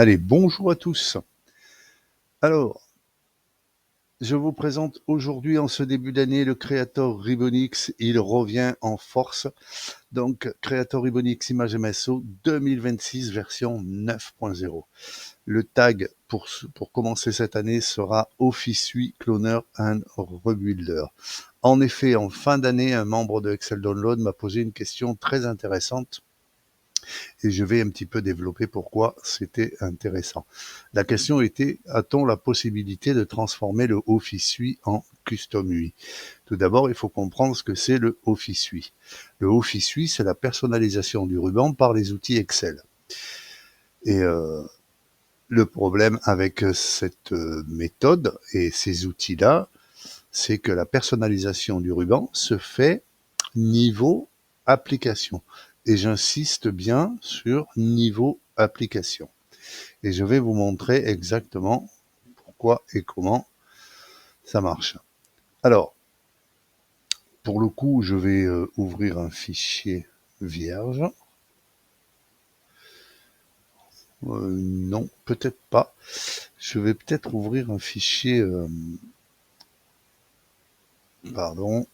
Allez, bonjour à tous. Alors, je vous présente aujourd'hui, en ce début d'année, le Creator Ribbonix. Il revient en force. Donc, Creator Ribbonix Image MSO 2026 version 9.0. Le tag pour commencer cette année sera Office Suite Cloner and Rebuilder. En effet, en fin d'année, un membre de Excel Download m'a posé une question très intéressante et je vais un petit peu développer pourquoi c'était intéressant. La question était, a-t-on la possibilité de transformer le Office UI en Custom UI? Tout d'abord, il faut comprendre ce que c'est le Office UI. Le Office UI, c'est la personnalisation du ruban par les outils Excel. Et le problème avec cette méthode et ces outils-là, c'est que la personnalisation du ruban se fait niveau application. Et j'insiste bien sur niveau application. Et je vais vous montrer exactement pourquoi et comment ça marche. Alors, pour le coup, je vais ouvrir un fichier vierge. Non, peut-être pas. Je vais peut-être ouvrir un fichier... pardon,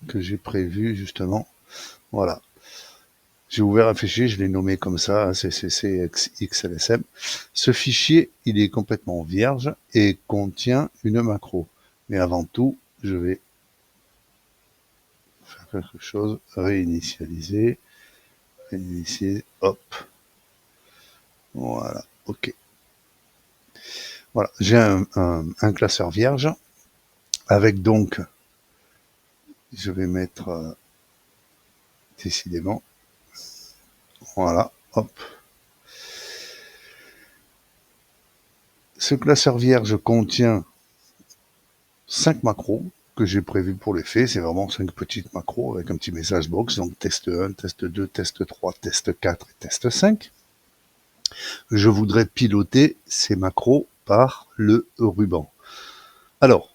que j'ai prévu justement. Voilà. J'ai ouvert un fichier, je l'ai nommé comme ça, CCC XLSM. Ce fichier, il est complètement vierge et contient une macro. Mais avant tout, je vais faire quelque chose, réinitialiser, hop. Voilà, ok. Voilà, j'ai un classeur vierge avec donc, je vais mettre décidément, voilà, hop. Ce classeur vierge contient 5 macros que j'ai prévus pour les faits. C'est vraiment 5 petites macros avec un petit message box. Donc test 1, test 2, test 3, test 4 et test 5. Je voudrais piloter ces macros par le ruban. Alors,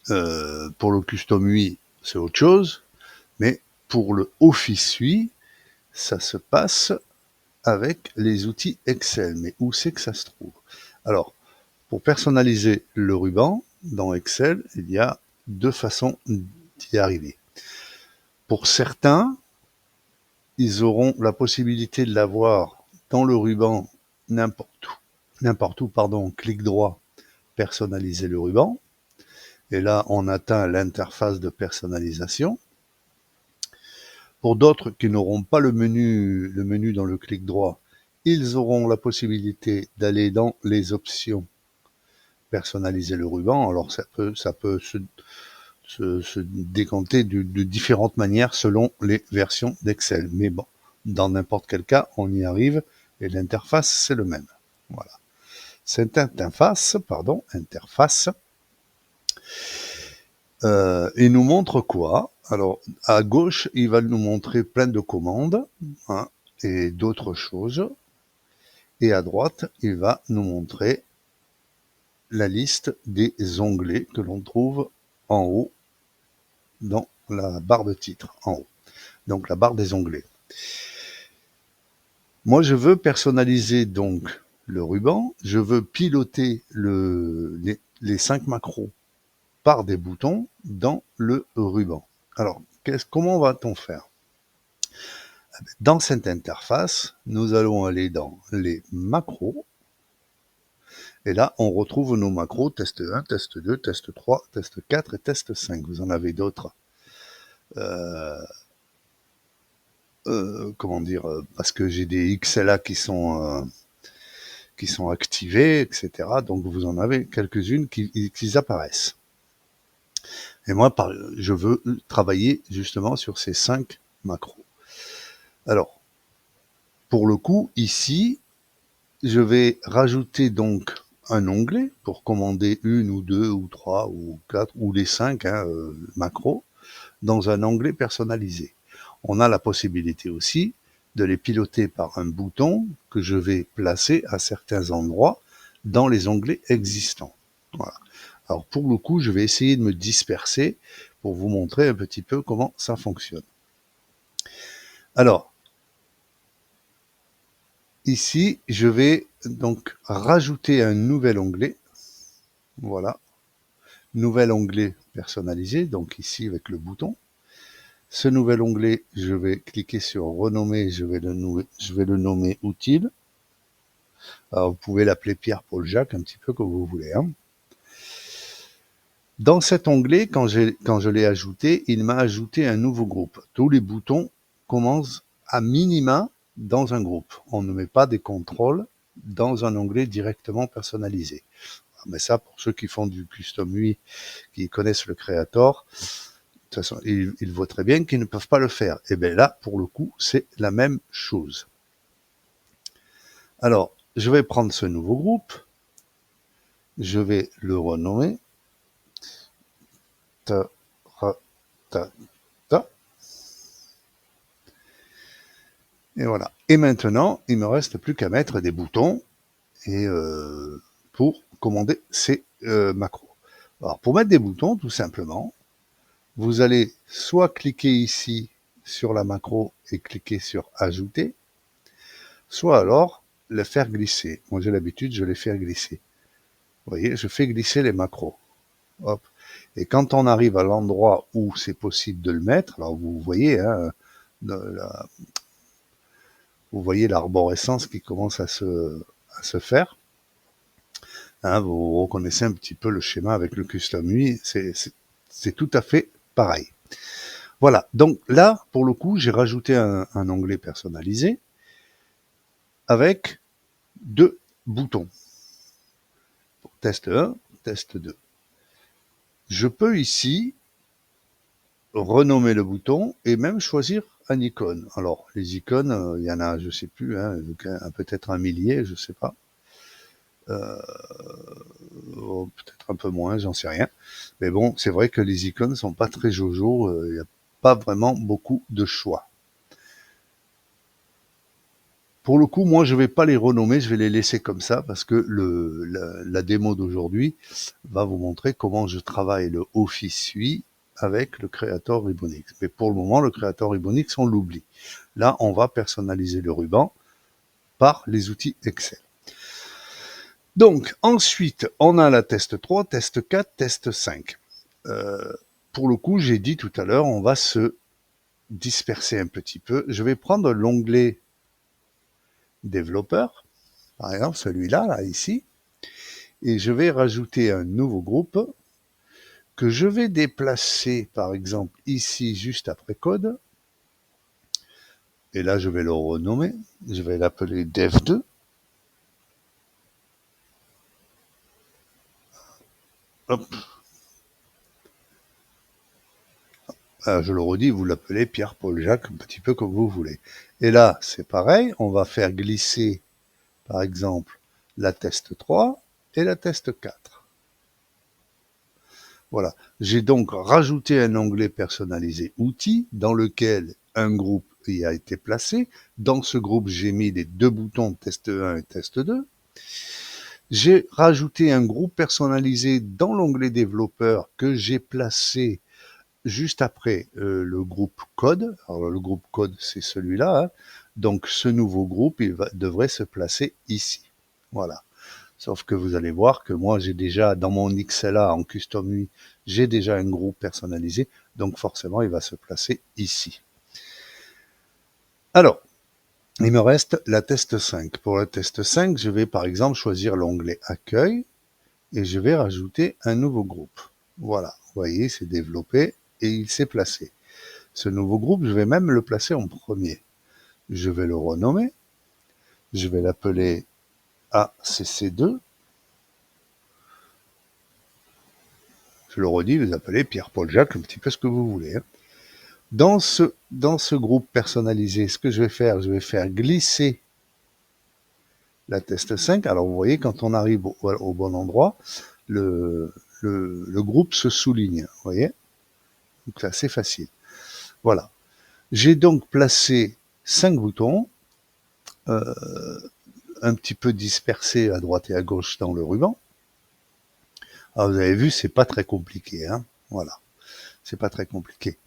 pour le Custom UI, c'est autre chose. Mais pour le Office UI, ça se passe avec les outils Excel. Mais où c'est que ça se trouve? Alors, pour personnaliser le ruban, dans Excel, il y a 2 façons d'y arriver. Pour certains, ils auront la possibilité de l'avoir dans le ruban n'importe où, clic droit, personnaliser le ruban. Et là, on atteint l'interface de personnalisation. Pour d'autres qui n'auront pas le menu dans le clic droit, ils auront la possibilité d'aller dans les options personnaliser le ruban. Alors ça peut se décompter de différentes manières selon les versions d'Excel. Mais bon, dans n'importe quel cas, on y arrive et l'interface, c'est le même. Voilà. Cette interface, il nous montre quoi? Alors, à gauche, il va nous montrer plein de commandes et d'autres choses. Et à droite, il va nous montrer la liste des onglets que l'on trouve en haut dans la barre de titre, en haut. Donc la barre des onglets. Moi, je veux personnaliser donc le ruban, je veux piloter les 5 macros par des boutons dans le ruban. Alors, comment va-t-on faire? Dans cette interface, nous allons aller dans les macros, et là, on retrouve nos macros test 1, test 2, test 3, test 4 et test 5. Vous en avez d'autres. Comment dire, parce que j'ai des XLA qui sont activés, etc. Donc vous en avez quelques-unes qui apparaissent. Et moi, je veux travailler justement sur ces 5 macros. Alors, pour le coup, ici, je vais rajouter donc un onglet pour commander une ou deux ou trois ou quatre ou les 5 macros dans un onglet personnalisé. On a la possibilité aussi de les piloter par un bouton que je vais placer à certains endroits dans les onglets existants. Voilà. Alors pour le coup, je vais essayer de me disperser pour vous montrer un petit peu comment ça fonctionne. Alors, Ici, je vais donc rajouter un nouvel onglet. Voilà. Nouvel onglet personnalisé, donc ici avec le bouton. Ce nouvel onglet, je vais cliquer sur renommer, je vais le nommer utile. Alors, vous pouvez l'appeler Pierre, Paul, Jacques, un petit peu comme vous voulez. Hein. Dans cet onglet, quand je l'ai ajouté, il m'a ajouté un nouveau groupe. Tous les boutons commencent à minima dans un groupe. On ne met pas des contrôles dans un onglet directement personnalisé. Mais ça, pour ceux qui font du Custom UI, qui connaissent le Creator, de toute façon, ils voient très bien qu'ils ne peuvent pas le faire. Et bien là, pour le coup, c'est la même chose. Alors, je vais prendre ce nouveau groupe, je vais le renommer. Ta, ra, ta, ta. Et voilà. Et maintenant, il me reste plus qu'à mettre des boutons et pour commander ces macros. Alors, pour mettre des boutons, tout simplement, vous allez soit cliquer ici sur la macro et cliquer sur ajouter, soit alors le faire glisser. Moi, j'ai l'habitude, je les fais glisser. Vous voyez, je fais glisser les macros. Hop. Et quand on arrive à l'endroit où c'est possible de le mettre, alors vous voyez, hein, vous voyez l'arborescence qui commence à se faire. Hein, vous reconnaissez un petit peu le schéma avec le Custom UI, c'est tout à fait pareil. Voilà, donc là, pour le coup, j'ai rajouté un onglet personnalisé avec 2 boutons. Test 1, test 2. Je peux ici renommer le bouton et même choisir un icône. Alors, les icônes, il y en a, je sais plus, hein, peut-être un millier, je sais pas. Peut-être un peu moins, j'en sais rien. Mais bon, c'est vrai que les icônes sont pas très jojo, il n'y a pas vraiment beaucoup de choix. Pour le coup, moi, je vais pas les renommer, je vais les laisser comme ça parce que la démo d'aujourd'hui va vous montrer comment je travaille le Office UI avec le Creator Ribbonix. Mais pour le moment, le Creator Ribbonix, on l'oublie. Là, on va personnaliser le ruban par les outils Excel. Donc, ensuite, on a la test 3, test 4, test 5. Pour le coup, j'ai dit tout à l'heure, on va se disperser un petit peu. Je vais prendre l'onglet développeur, par exemple celui-là, là, ici, et je vais rajouter un nouveau groupe que je vais déplacer, par exemple, ici, juste après code. Et là, je vais le renommer. Je vais l'appeler dev2. Hop. Alors, je le redis, vous l'appelez Pierre, Paul, Jacques, un petit peu comme vous voulez. Et là, c'est pareil, on va faire glisser, par exemple, la test 3 et la test 4. Voilà. J'ai donc rajouté un onglet personnalisé outils dans lequel un groupe y a été placé. Dans ce groupe, j'ai mis les 2 boutons test 1 et test 2. J'ai rajouté un groupe personnalisé dans l'onglet développeur que j'ai placé juste après le groupe code. Alors le groupe code, c'est celui-là. Hein. Donc ce nouveau groupe, devrait se placer ici. Voilà. Sauf que vous allez voir que moi, j'ai déjà, dans mon XLA en Custom UI, j'ai déjà un groupe personnalisé. Donc forcément, il va se placer ici. Alors, il me reste la test 5. Pour la test 5, je vais par exemple choisir l'onglet Accueil et je vais rajouter un nouveau groupe. Voilà, vous voyez, c'est développé et il s'est placé. Ce nouveau groupe, je vais même le placer en premier. Je vais le renommer. Je vais l'appeler ACC2. Je le redis, vous appelez Pierre, Paul, Jacques, un petit peu ce que vous voulez. Hein. Dans ce groupe personnalisé, ce que je vais faire glisser la test 5. Alors vous voyez, quand on arrive au bon endroit, le groupe se souligne. Vous voyez? Donc c'est assez facile. Voilà. J'ai donc placé 5 boutons, un petit peu dispersés à droite et à gauche dans le ruban. Alors vous avez vu, c'est pas très compliqué. Hein. Voilà. C'est pas très compliqué.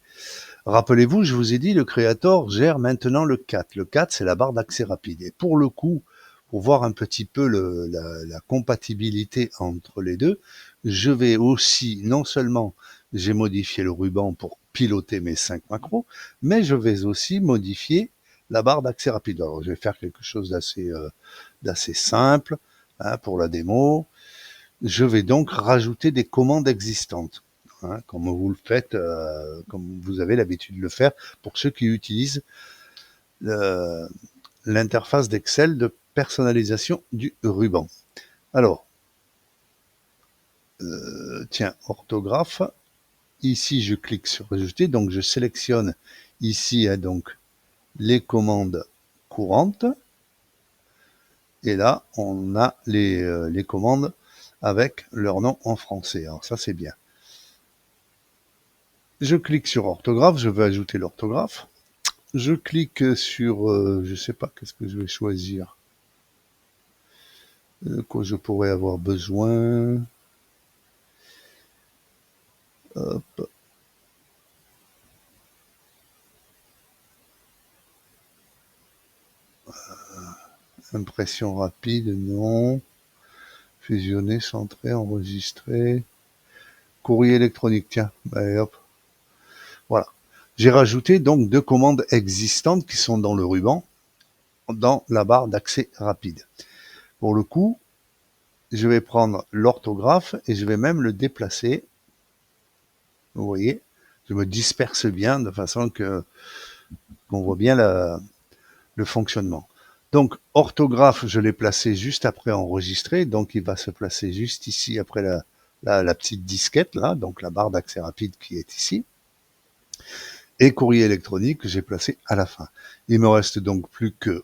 Rappelez-vous, je vous ai dit, le Creator gère maintenant le 4. Le 4, c'est la barre d'accès rapide. Et pour le coup, pour voir un petit peu la compatibilité entre les deux, je vais aussi, non seulement j'ai modifié le ruban pour piloter mes 5 macros, mais je vais aussi modifier la barre d'accès rapide. Alors, je vais faire quelque chose d'assez simple hein, pour la démo. Je vais donc rajouter des commandes existantes, hein, comme vous le faites, comme vous avez l'habitude de le faire pour ceux qui utilisent l'interface d'Excel de personnalisation du ruban. Alors, tiens, orthographe. Ici, je clique sur ajouter, donc je sélectionne ici hein, donc les commandes courantes. Et là, on a les commandes avec leur nom en français. Alors ça, c'est bien. Je clique sur orthographe, je veux ajouter l'orthographe. Je clique sur, je sais pas, qu'est-ce que je vais choisir. De quoi je pourrais avoir besoin. Hop. Impression rapide, non. Fusionner, centrer, enregistrer. Courrier électronique, tiens. Ben, hop. Voilà. J'ai rajouté donc 2 commandes existantes qui sont dans le ruban, dans la barre d'accès rapide. Pour le coup, je vais prendre l'orthographe et je vais même le déplacer. Vous voyez, je me disperse bien de façon qu'on voit bien le fonctionnement. Donc, orthographe, je l'ai placé juste après enregistrer, donc il va se placer juste ici après la petite disquette, là, donc la barre d'accès rapide qui est ici. Et courrier électronique, j'ai placé à la fin. Il me reste donc plus que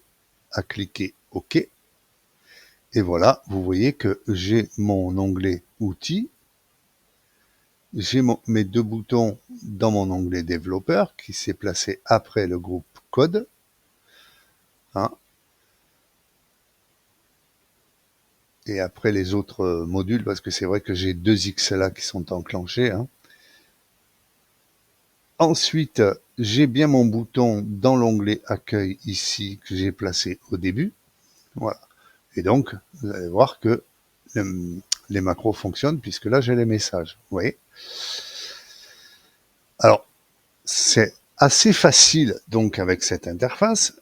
à cliquer OK. Et voilà, vous voyez que j'ai mon onglet outils. J'ai mes 2 boutons dans mon onglet développeur qui s'est placé après le groupe code. Hein, et après les autres modules, parce que c'est vrai que j'ai 2 XLA qui sont enclenchés. Hein. Ensuite, j'ai bien mon bouton dans l'onglet accueil ici que j'ai placé au début. Voilà. Et donc, vous allez voir que les macros fonctionnent puisque là, j'ai les messages. Vous voyez ? Alors, c'est assez facile donc avec cette interface.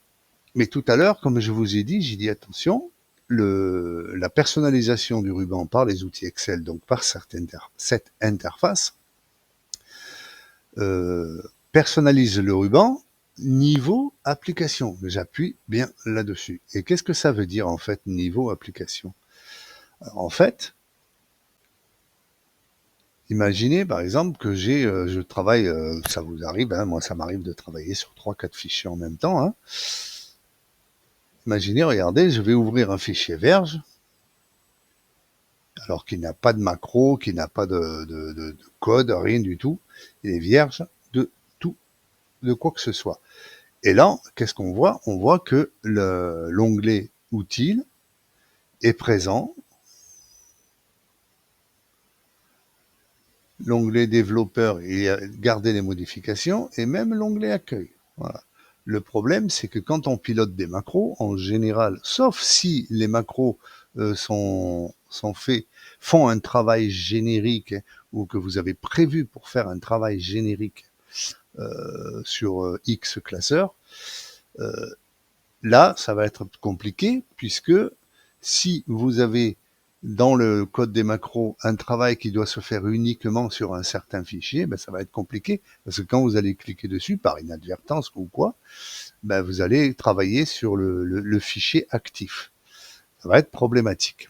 Mais tout à l'heure, comme je vous ai dit, j'ai dit attention, la personnalisation du ruban par les outils Excel, donc par cette interface, personnalise le ruban niveau application. J'appuie bien là-dessus. Et qu'est-ce que ça veut dire en fait niveau application? Alors, en fait, imaginez par exemple que je travaille, ça vous arrive, hein, moi ça m'arrive de travailler sur 3-4 fichiers en même temps. Hein. Imaginez, regardez, je vais ouvrir un fichier vierge, alors qu'il n'a pas de macro, qu'il n'a pas de code, rien du tout. Il est vierge de tout, de quoi que ce soit. Et là, qu'est-ce qu'on voit? On voit que l'onglet Outils est présent. L'onglet Développeur, il a gardé les modifications, et même l'onglet Accueil. Voilà. Le problème, c'est que quand on pilote des macros, en général, sauf si les macros font un travail générique ou que vous avez prévu pour faire un travail générique sur X classeur, là, ça va être compliqué puisque si vous avez dans le code des macros un travail qui doit se faire uniquement sur un certain fichier, ben ça va être compliqué parce que quand vous allez cliquer dessus par inadvertance ou quoi, ben vous allez travailler sur le fichier actif. Ça va être problématique.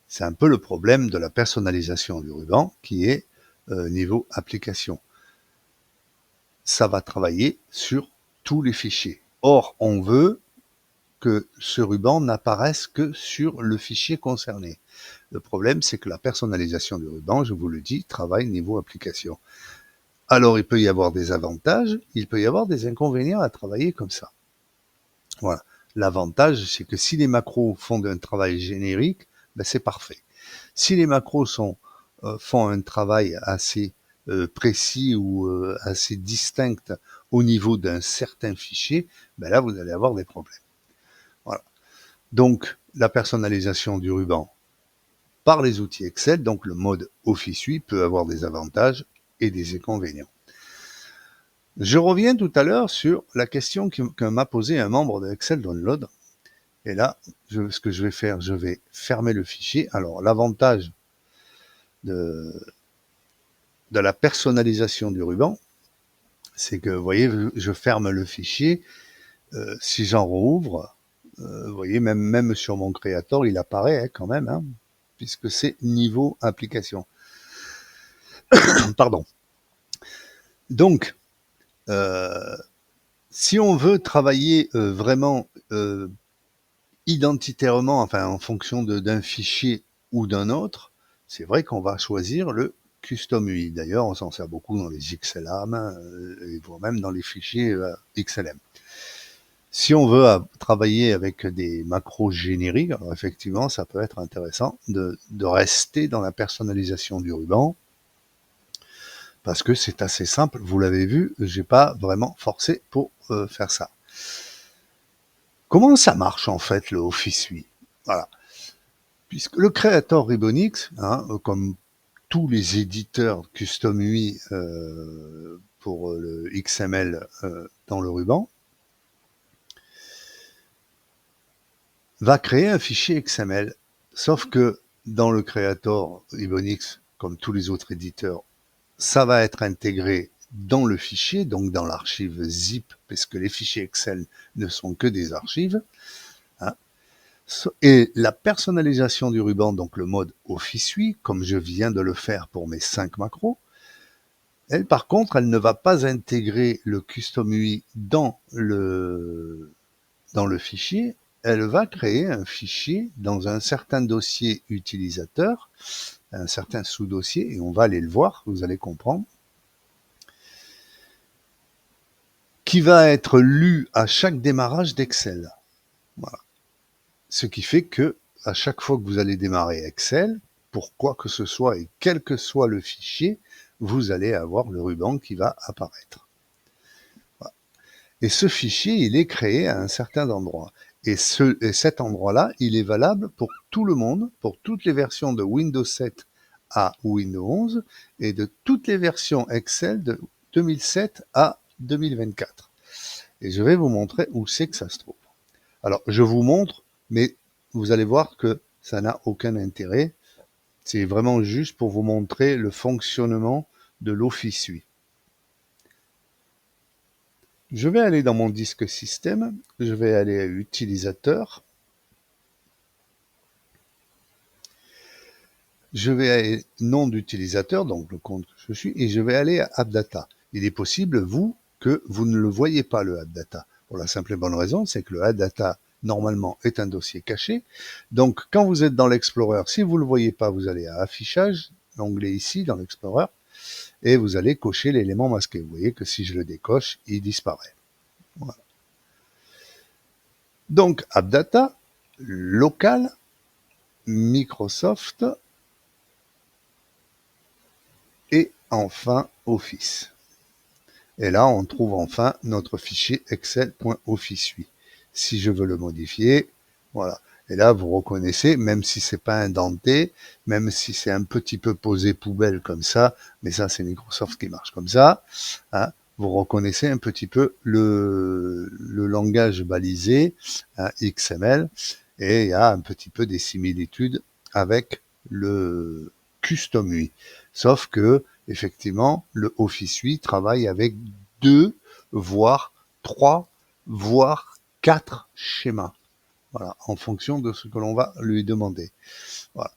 C'est un peu le problème de la personnalisation du ruban qui est niveau application. Ça va travailler sur tous les fichiers. Or, on veut que ce ruban n'apparaisse que sur le fichier concerné. Le problème, c'est que la personnalisation du ruban, je vous le dis, travaille niveau application. Alors, il peut y avoir des avantages, il peut y avoir des inconvénients à travailler comme ça. Voilà. L'avantage, c'est que si les macros font un travail générique, ben c'est parfait. Si les macros font un travail assez précis ou assez distinctes au niveau d'un certain fichier, ben là, vous allez avoir des problèmes. Voilà. Donc, la personnalisation du ruban par les outils Excel, donc le mode Office 8 peut avoir des avantages et des inconvénients. Je reviens tout à l'heure sur la question que m'a posée un membre de Excel Download. Et là, ce que je vais faire, je vais fermer le fichier. Alors, l'avantage de la personnalisation du ruban, c'est que, vous voyez, je ferme le fichier. Si j'en rouvre, vous voyez, même sur mon Creator, il apparaît quand même, hein, puisque c'est niveau application. Pardon. Donc, si on veut travailler vraiment identitairement, enfin en fonction d'un fichier ou d'un autre, c'est vrai qu'on va choisir le Custom UI. D'ailleurs, on s'en sert beaucoup dans les XLM et voire même dans les fichiers XLM. Si on veut travailler avec des macros génériques, alors effectivement, ça peut être intéressant de rester dans la personnalisation du ruban, parce que c'est assez simple. Vous l'avez vu, j'ai pas vraiment forcé pour faire ça. Comment ça marche en fait le Office 8? Voilà. Puisque le créateur Ribbonix, hein, comme tous les éditeurs Custom UI pour le XML dans le ruban, va créer un fichier XML. Sauf que dans le Creator Ribbonix, comme tous les autres éditeurs, ça va être intégré dans le fichier, donc dans l'archive zip, puisque les fichiers Excel ne sont que des archives. Hein. Et la personnalisation du ruban, donc le mode Office 8, comme je viens de le faire pour mes 5 macros, elle, par contre, elle ne va pas intégrer le Custom UI dans le fichier. Elle va créer un fichier dans un certain dossier utilisateur, un certain sous-dossier, et on va aller le voir, vous allez comprendre, qui va être lu à chaque démarrage d'Excel. Voilà. Ce qui fait que à chaque fois que vous allez démarrer Excel, pour quoi que ce soit et quel que soit le fichier, vous allez avoir le ruban qui va apparaître. Voilà. Et ce fichier, il est créé à un certain endroit. Et cet endroit-là, il est valable pour tout le monde, pour toutes les versions de Windows 7 à Windows 11 et de toutes les versions Excel de 2007 à 2024. Et je vais vous montrer où c'est que ça se trouve. Alors, je vous montre, mais vous allez voir que ça n'a aucun intérêt. C'est vraiment juste pour vous montrer le fonctionnement de l'Office 8. Je vais aller dans mon disque système, je vais aller à utilisateur, je vais aller nom d'utilisateur, donc le compte que je suis, et je vais aller à AppData. Il est possible, vous, que vous ne le voyez pas, le AppData. Pour la simple et bonne raison, c'est que le AppData, normalement, est un dossier caché. Donc, quand vous êtes dans l'Explorer, si vous ne le voyez pas, vous allez à Affichage, l'onglet ici, dans l'Explorer, et vous allez cocher l'élément masqué. Vous voyez que si je le décoche, il disparaît. Voilà. Donc, AppData, local, Microsoft, et enfin Office. Et là, on trouve enfin notre fichier excel.office8. Si je veux le modifier, voilà. Et là, vous reconnaissez, même si c'est pas indenté, même si c'est un petit peu posé poubelle comme ça, mais ça, c'est Microsoft qui marche comme ça, hein, vous reconnaissez un petit peu le langage balisé, hein, XML, et il y a un petit peu des similitudes avec le Custom UI. Sauf que, effectivement, le Office 8 travaille avec 2, voire 3, voire 4 schémas. Voilà, en fonction de ce que l'on va lui demander. Voilà.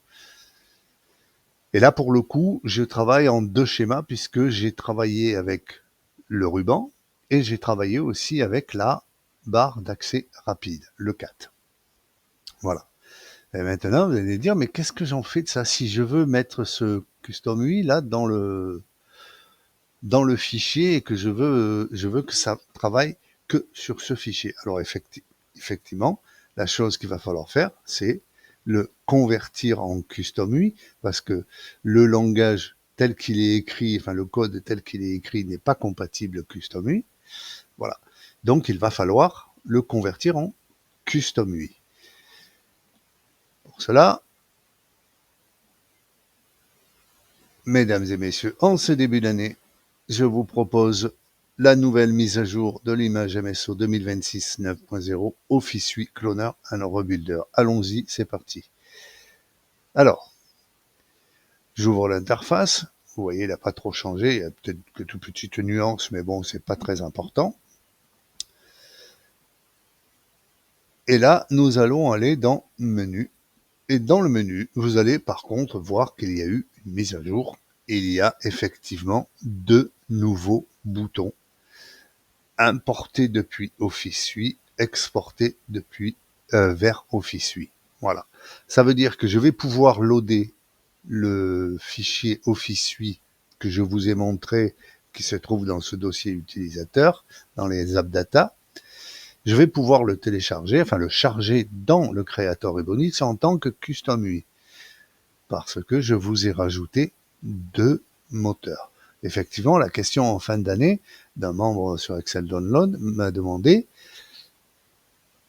Et là, pour le coup, je travaille en 2 schémas puisque j'ai travaillé avec le ruban et j'ai travaillé aussi avec la barre d'accès rapide, le 4. Voilà. Et maintenant, vous allez dire, mais qu'est-ce que j'en fais de ça? Si je veux mettre ce Custom UI là dans le fichier et que je veux que ça travaille que sur ce fichier. Alors effectivement, la chose qu'il va falloir faire, c'est le convertir en Custom UI, parce que le langage tel qu'il est écrit, enfin le code tel qu'il est écrit n'est pas compatible Custom UI. Voilà. Donc il va falloir le convertir en Custom UI. Pour cela, mesdames et messieurs, en ce début d'année, je vous propose la nouvelle mise à jour de l'image MSO 2026 9.0 Office Suite Cloner and Rebuilder. Allons-y, c'est parti. Alors, j'ouvre l'interface. Vous voyez, il n'a pas trop changé. Il y a peut-être que toutes petites nuances, mais bon, c'est pas très important. Et là, nous allons aller dans Menu. Et dans le menu, vous allez par contre voir qu'il y a eu une mise à jour. Il y a effectivement 2 nouveaux boutons. Importés depuis Office Suite, exportés depuis vers Office Suite. Voilà. Ça veut dire que je vais pouvoir loader le fichier Office Suite que je vous ai montré, qui se trouve dans ce dossier utilisateur, dans les AppData. Je vais pouvoir le télécharger, enfin le charger dans le créateur Ebonix en tant que Custom UI, parce que je vous ai rajouté 2 moteurs. Effectivement, la question en fin d'année d'un membre sur Excel Download m'a demandé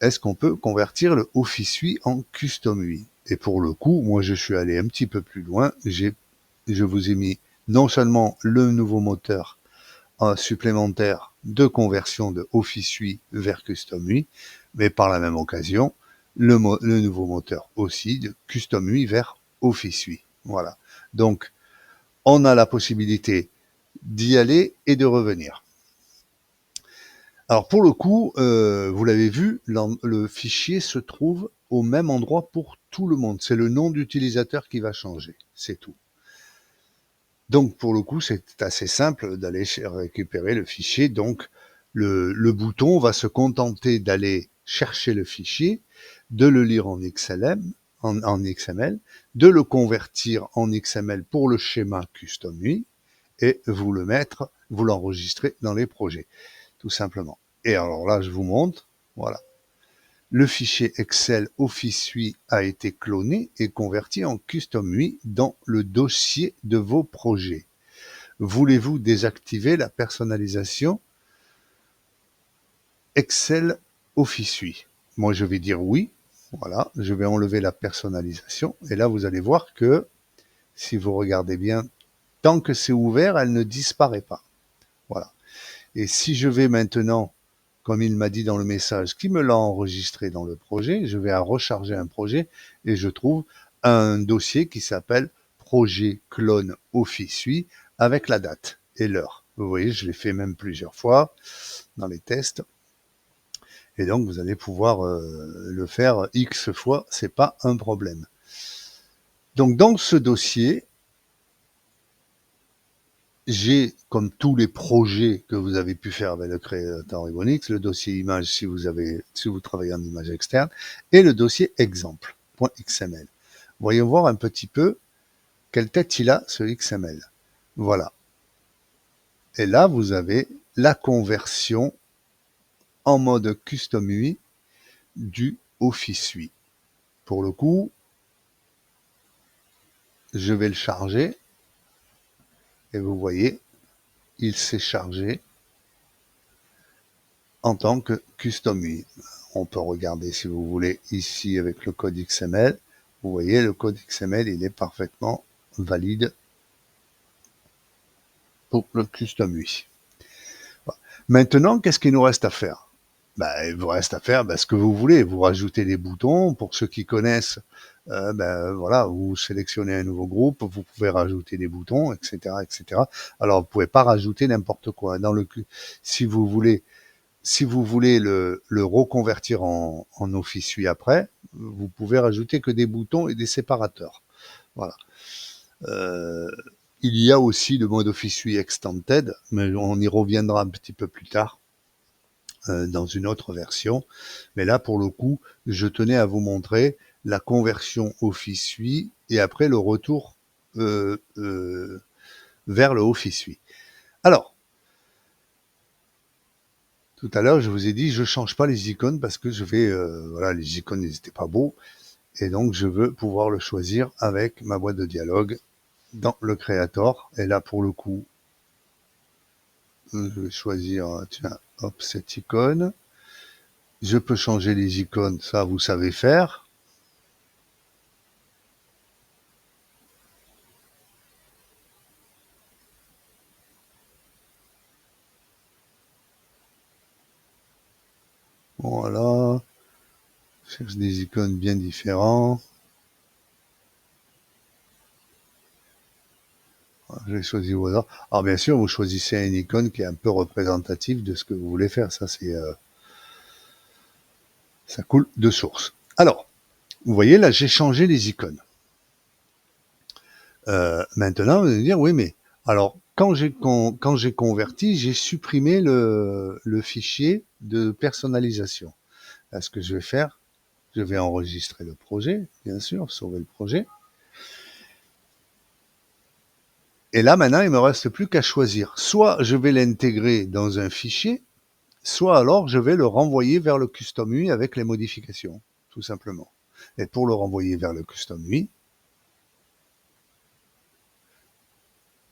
est-ce qu'on peut convertir le Office UI en Custom UI? Et pour le coup, moi je suis allé un petit peu plus loin. Je vous ai mis non seulement le nouveau moteur supplémentaire de conversion de Office UI vers Custom UI, mais par la même occasion, le nouveau moteur aussi de Custom UI vers Office UI. Voilà. Donc, on a la possibilité d'y aller et de revenir. Alors pour le coup, vous l'avez vu, le fichier se trouve au même endroit pour tout le monde. C'est le nom d'utilisateur qui va changer, c'est tout. Donc pour le coup, c'est assez simple d'aller récupérer le fichier. Donc le bouton va se contenter d'aller chercher le fichier, de le lire en XML, de le convertir en XML pour le schéma Custom UI et vous l'enregistrer dans les projets, tout simplement. Et alors là, je vous montre, voilà. Le fichier Excel Office Suite a été cloné et converti en Custom UI dans le dossier de vos projets. Voulez-vous désactiver la personnalisation Excel Office Suite? Moi, je vais dire oui. Voilà, je vais enlever la personnalisation. Et là, vous allez voir que, si vous regardez bien, tant que c'est ouvert, elle ne disparaît pas. Voilà. Et si je vais maintenant, comme il m'a dit dans le message, qui me l'a enregistré dans le projet, je vais à recharger un projet et je trouve un dossier qui s'appelle projet clone Office Suite avec la date et l'heure. Vous voyez, je l'ai fait même plusieurs fois dans les tests. Et donc, vous allez pouvoir le faire X fois, c'est pas un problème. Donc, dans ce dossier, j'ai, comme tous les projets que vous avez pu faire avec le créateur Ebonix, le dossier image si vous travaillez en image externe, et le dossier exemple.xml. Voyons voir un petit peu quelle tête il a, ce XML. Voilà. Et là, vous avez la conversion en mode Custom UI du Office Suite. Pour le coup, je vais le charger. Et vous voyez, il s'est chargé en tant que Custom UI. On peut regarder si vous voulez ici avec le code XML. Vous voyez, le code XML, il est parfaitement valide pour le Custom UI. Maintenant, qu'est-ce qu'il nous reste à faire? Il vous reste à faire ce que vous voulez. Vous rajoutez des boutons. Pour ceux qui connaissent, voilà, vous sélectionnez un nouveau groupe, vous pouvez rajouter des boutons, etc., etc. Alors, vous pouvez pas rajouter n'importe quoi. Si vous voulez le reconvertir en Office Suite après, vous pouvez rajouter que des boutons et des séparateurs. Voilà. Il y a aussi le mode Office Suite Extended, mais on y reviendra un petit peu plus tard dans une autre version. Mais là, pour le coup, je tenais à vous montrer la conversion Office Suite et après le retour vers le Office Suite. Alors, tout à l'heure, je vous ai dit, je change pas les icônes parce que voilà, les icônes n'étaient pas beaux et donc je veux pouvoir le choisir avec ma boîte de dialogue. dans le Creator. Et là, pour le coup, je vais choisir, tiens, hop, cette icône. Je peux changer les icônes, ça vous savez faire. Voilà. Je cherche des icônes bien différentes. Je vais choisir au hasard. Alors bien sûr, vous choisissez une icône qui est un peu représentative de ce que vous voulez faire. Ça, c'est, ça coule de source. Alors, vous voyez, là, j'ai changé les icônes. Maintenant, vous allez dire, oui, mais alors, quand j'ai converti, j'ai supprimé le fichier de personnalisation. Là, ce que je vais faire, je vais enregistrer le projet, bien sûr, sauver le projet. Et là, maintenant, il me reste plus qu'à choisir. Soit je vais l'intégrer dans un fichier, soit alors je vais le renvoyer vers le Custom UI avec les modifications, tout simplement. Et pour le renvoyer vers le Custom UI,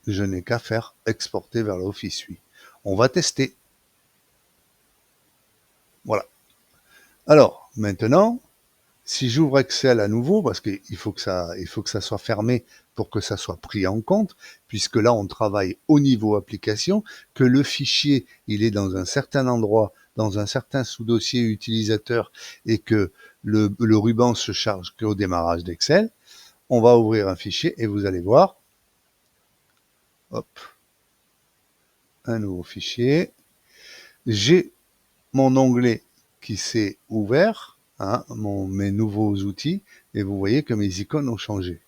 je n'ai qu'à faire exporter vers l'Office UI. On va tester. Voilà. Alors, maintenant, si j'ouvre Excel à nouveau, parce qu'il faut que ça soit fermé pour que ça soit pris en compte, puisque là, on travaille au niveau application, que le fichier, il est dans un certain endroit, dans un certain sous-dossier utilisateur, et que le ruban se charge qu'au démarrage d'Excel. On va ouvrir un fichier et vous allez voir, hop, un nouveau fichier. J'ai mon onglet qui s'est ouvert, hein, mes nouveaux outils, et vous voyez que mes icônes ont changé.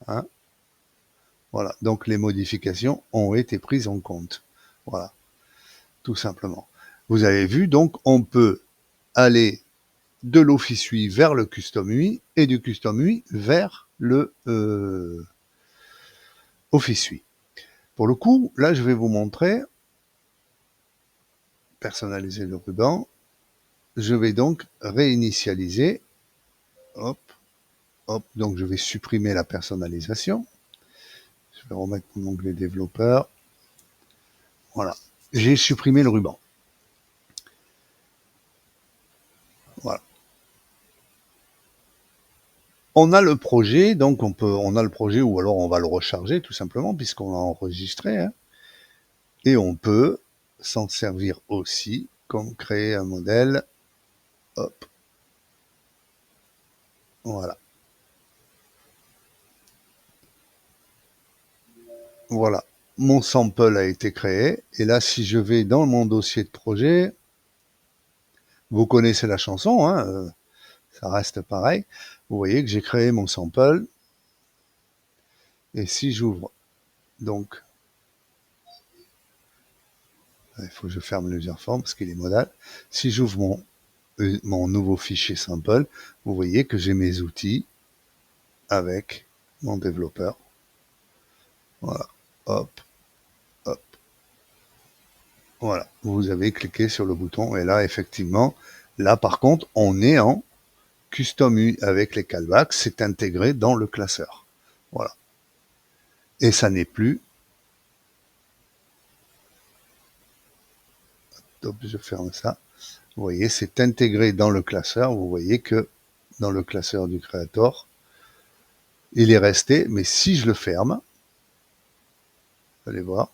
Hein. Voilà, donc les modifications ont été prises en compte. Voilà, tout simplement. Vous avez vu, donc on peut aller de l'Office UI vers le Custom UI et du Custom UI vers le Office UI. Pour le coup, là je vais vous montrer, personnaliser le ruban. Je vais donc réinitialiser. Hop, hop, donc je vais supprimer la personnalisation. Je vais remettre mon onglet développeur. Voilà, j'ai supprimé le ruban. Voilà. On a le projet, donc on a le projet, ou alors on va le recharger tout simplement puisqu'on l'a enregistré, hein, et on peut s'en servir aussi comme créer un modèle. Hop, voilà. Voilà, mon sample a été créé, et là si je vais dans mon dossier de projet, vous connaissez la chanson, hein, ça reste pareil. Vous voyez que j'ai créé mon sample, et si j'ouvre, donc, il faut que je ferme l'user form parce qu'il est modal. Si j'ouvre mon nouveau fichier sample, vous voyez que j'ai mes outils avec mon développeur. Voilà, hop, hop. Voilà, vous avez cliqué sur le bouton, et là, effectivement, là, par contre, on est en Custom UI avec les callbacks, c'est intégré dans le classeur. Voilà. Et ça n'est plus. Hop, je ferme ça. Vous voyez, c'est intégré dans le classeur. Vous voyez que dans le classeur du Creator, il est resté, mais si je le ferme, vous allez voir,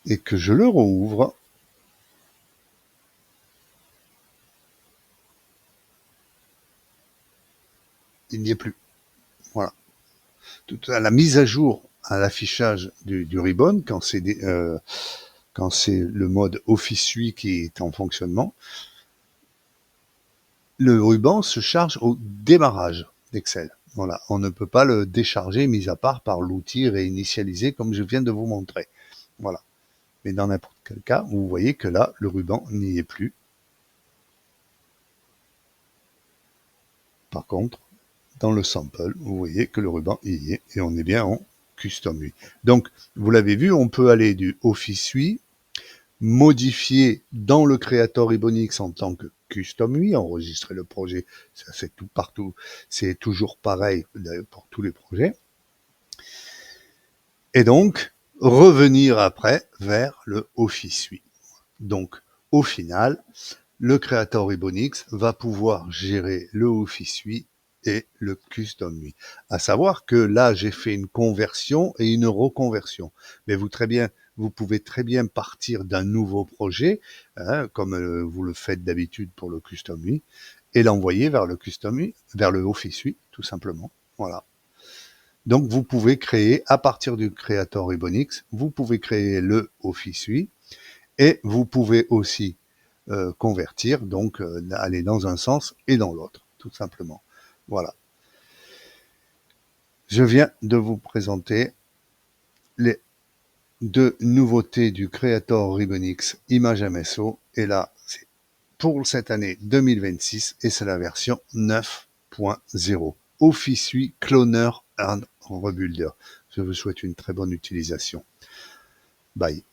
et que je le rouvre, il n'y est plus. Voilà. Toute la mise à jour à l'affichage du ribbon, quand c'est le mode Office UI qui est en fonctionnement, le ruban se charge au démarrage d'Excel. Voilà, on ne peut pas le décharger, mis à part par l'outil réinitialisé comme je viens de vous montrer. Voilà. Mais dans n'importe quel cas, vous voyez que là, le ruban n'y est plus. Par contre, dans le sample, vous voyez que le ruban y est, et on est bien en Custom UI. Donc, vous l'avez vu, on peut aller du Office UI modifier dans le Creator Ibonix en tant que Custom UI, enregistrer le projet, ça c'est tout partout, c'est toujours pareil pour tous les projets. Et donc, revenir après vers le Office UI. Donc, au final, le Creator Ibonix va pouvoir gérer le Office UI et le Custom UI. À savoir que là, j'ai fait une conversion et une reconversion. Mais vous pouvez très bien partir d'un nouveau projet, hein, comme vous le faites d'habitude pour le Custom UI, et l'envoyer vers le Custom UI, vers le Office UI, tout simplement. Voilà. Donc, vous pouvez créer, à partir du Creator Ibonix, vous pouvez créer le Office UI, et vous pouvez aussi convertir, donc aller dans un sens et dans l'autre, tout simplement. Voilà. Je viens de vous présenter les deux nouveautés du Creator Ibonix Image MSO, et là, c'est pour cette année 2026, et c'est la version 9.0. Office UI Cloner and Rebuilder. Je vous souhaite une très bonne utilisation. Bye.